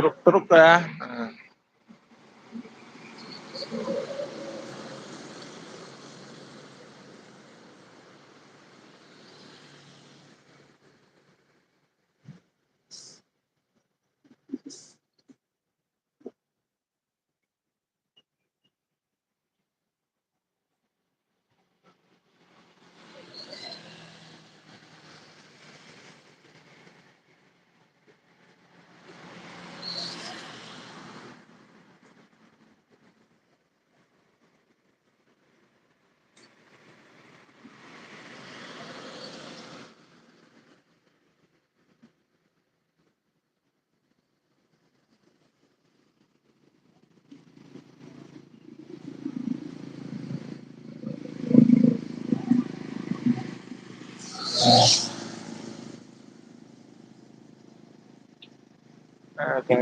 truk-truk ya. Heeh. Oke,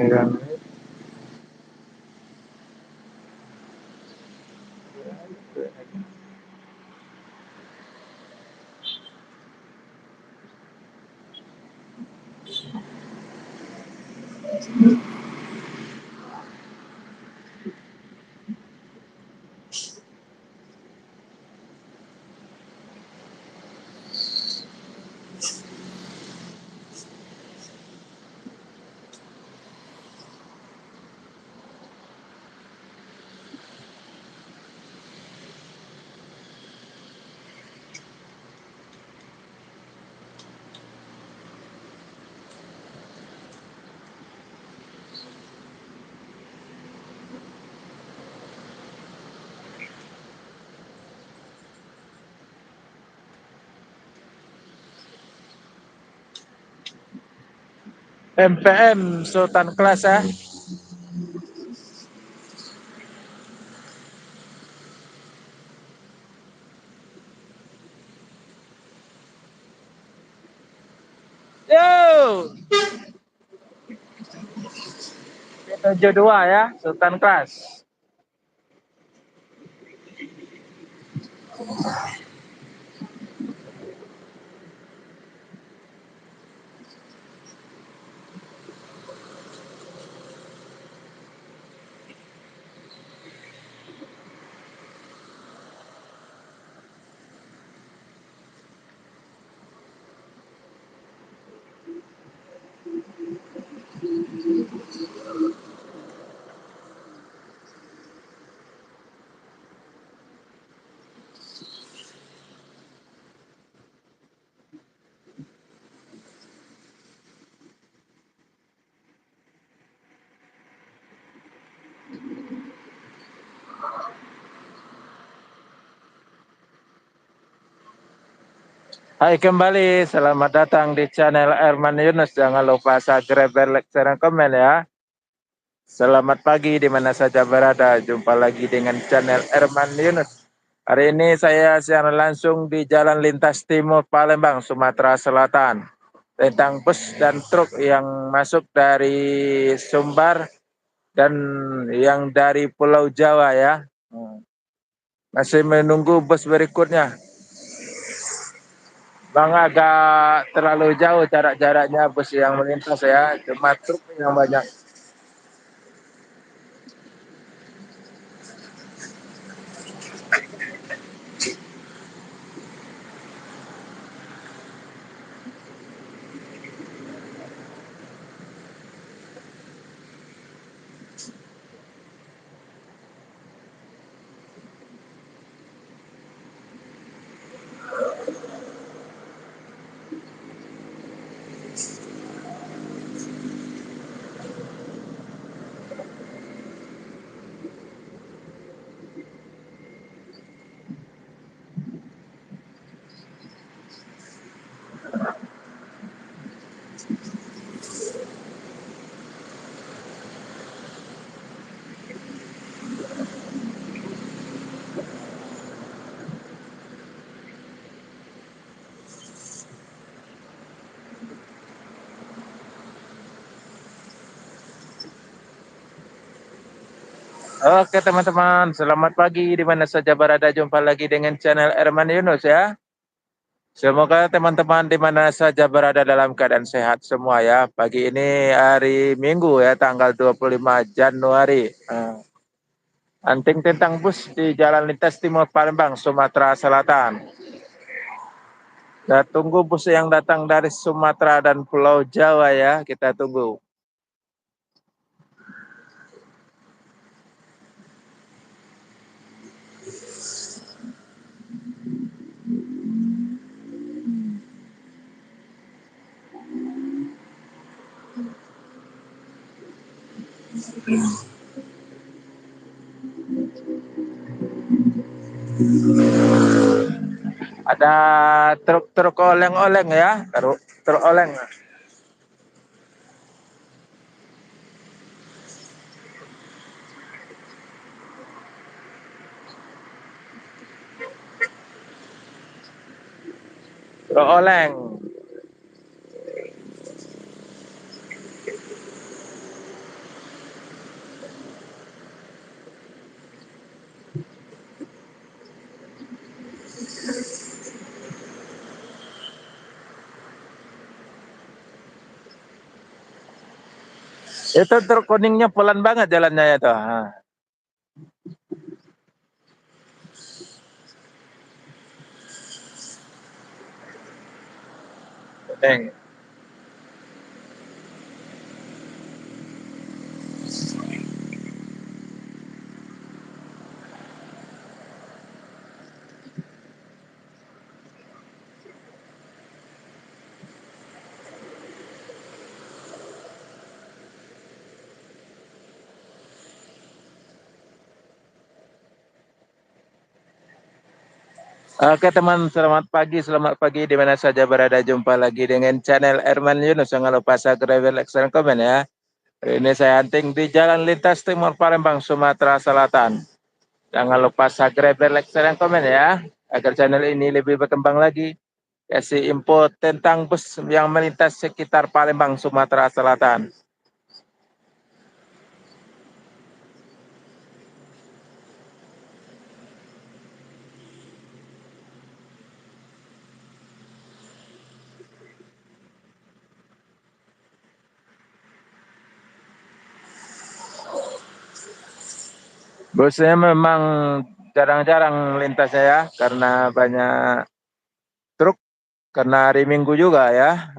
MPM Sultan Kelas ya. Yo, 72 ya, Sultan Kelas. Hai kembali, selamat datang di channel Erman Yunus. Jangan lupa subscribe, like, share, dan komen ya. Selamat pagi di mana saja berada. Jumpa lagi dengan channel Erman Yunus. Hari ini saya siaran langsung di Jalan Lintas Timur Palembang, Sumatera Selatan. Tentang bus dan truk yang masuk dari Sumbar dan yang dari Pulau Jawa ya. Masih menunggu bus berikutnya. Bang, agak terlalu jauh jaraknya bus yang melintas ya, cuma truk yang banyak. Oke teman-teman, selamat pagi di mana saja berada. Jumpa lagi dengan channel Erman Yunus ya. Semoga teman-teman di mana saja berada dalam keadaan sehat semua ya. Pagi ini hari Minggu ya, tanggal 25 Januari. Anting tentang bus di Jalan Lintas Timur Palembang, Sumatera Selatan. Kita tunggu bus yang datang dari Sumatera dan Pulau Jawa ya, kita tunggu. Ada truk-truk oleng-oleng ya, truk oleng. Truk oleng. Itu truk kuningnya pelan banget jalannya ya tuh. Kuning. Oke teman, selamat pagi di mana saja berada. Jumpa lagi dengan channel Erman Yunus. Jangan lupa subscribe, like, share, komen ya. Hari ini saya hunting di Jalan Lintas Timur Palembang, Sumatera Selatan. Jangan lupa subscribe, like, share, komen ya. Agar channel ini lebih berkembang lagi. Kasih info tentang bus yang melintas sekitar Palembang, Sumatera Selatan. Busnya memang jarang-jarang lintasnya ya, karena banyak truk, karena hari Minggu juga ya.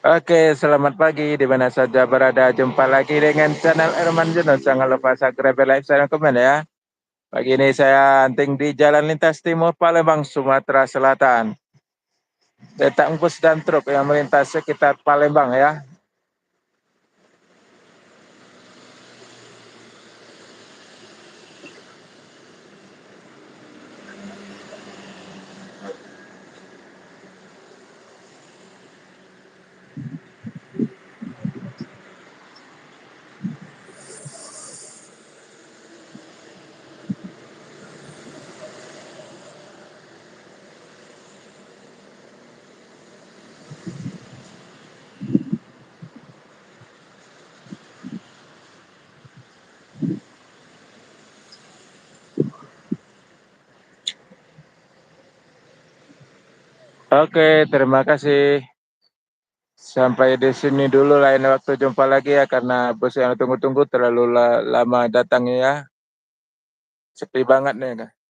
Oke, selamat pagi di mana saja berada. Jumpa lagi dengan channel Erman Yunus. Jangan lupa subscribe, like, share, komen ya. Pagi ini saya hunting di Jalan Lintas Timur Palembang, Sumatera Selatan. Datang bus dan truk yang melintas sekitar Palembang ya. Oke, terima kasih. Sampai di sini dulu, lain waktu jumpa lagi ya, karena bos yang tunggu-tunggu terlalu lama datangnya ya. Sepi banget nih.